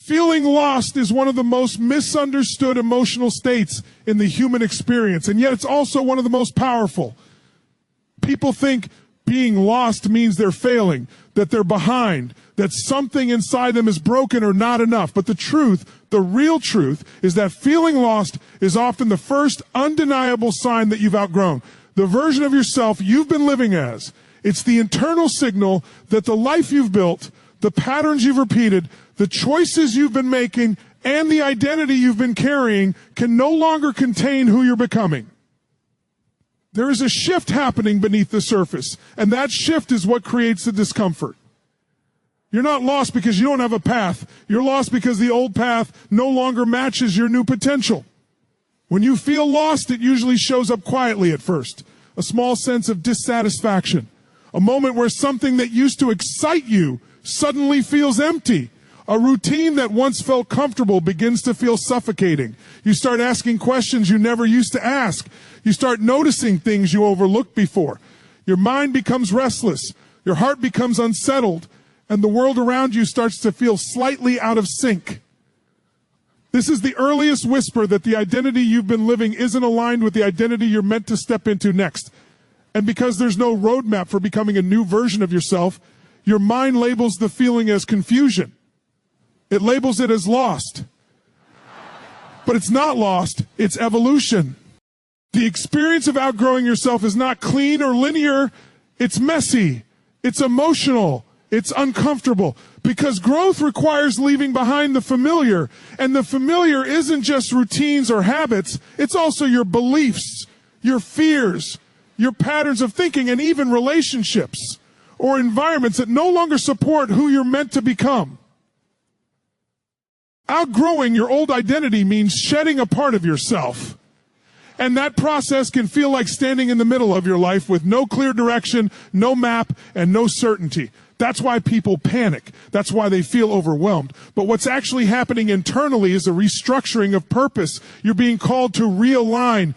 Feeling lost is one of the most misunderstood emotional states in the human experience, and yet it's also one of the most powerful. People think being lost means they're failing, that they're behind, that something inside them is broken or not enough. But the truth, the real truth, is that feeling lost is often the first undeniable sign that you've outgrown the version of yourself you've been living as. It's the internal signal that the life you've built, the patterns you've repeated, the choices you've been making, and the identity you've been carrying can no longer contain who you're becoming. There is a shift happening beneath the surface, and that shift is what creates the discomfort. You're not lost because you don't have a path. You're lost because the old path no longer matches your new potential. When you feel lost, it usually shows up quietly at first. A small sense of dissatisfaction. A moment where something that used to excite you suddenly feels empty. A routine that once felt comfortable begins to feel suffocating. You start asking questions you never used to ask. You start noticing things you overlooked before. Your mind becomes restless. Your heart becomes unsettled. And the world around you starts to feel slightly out of sync. This is the earliest whisper that the identity you've been living isn't aligned with the identity you're meant to step into next. And because there's no roadmap for becoming a new version of yourself, your mind labels the feeling as confusion. It labels it as lost. But it's not lost, it's evolution. The experience of outgrowing yourself is not clean or linear. It's messy. It's emotional. It's uncomfortable. Because growth requires leaving behind the familiar. And the familiar isn't just routines or habits. It's also your beliefs, your fears, your patterns of thinking, and even relationships or environments that no longer support who you're meant to become. Outgrowing your old identity means shedding a part of yourself. And that process can feel like standing in the middle of your life with no clear direction, no map, and no certainty. That's why people panic. That's why they feel overwhelmed. But what's actually happening internally is a restructuring of purpose. You're being called to realign,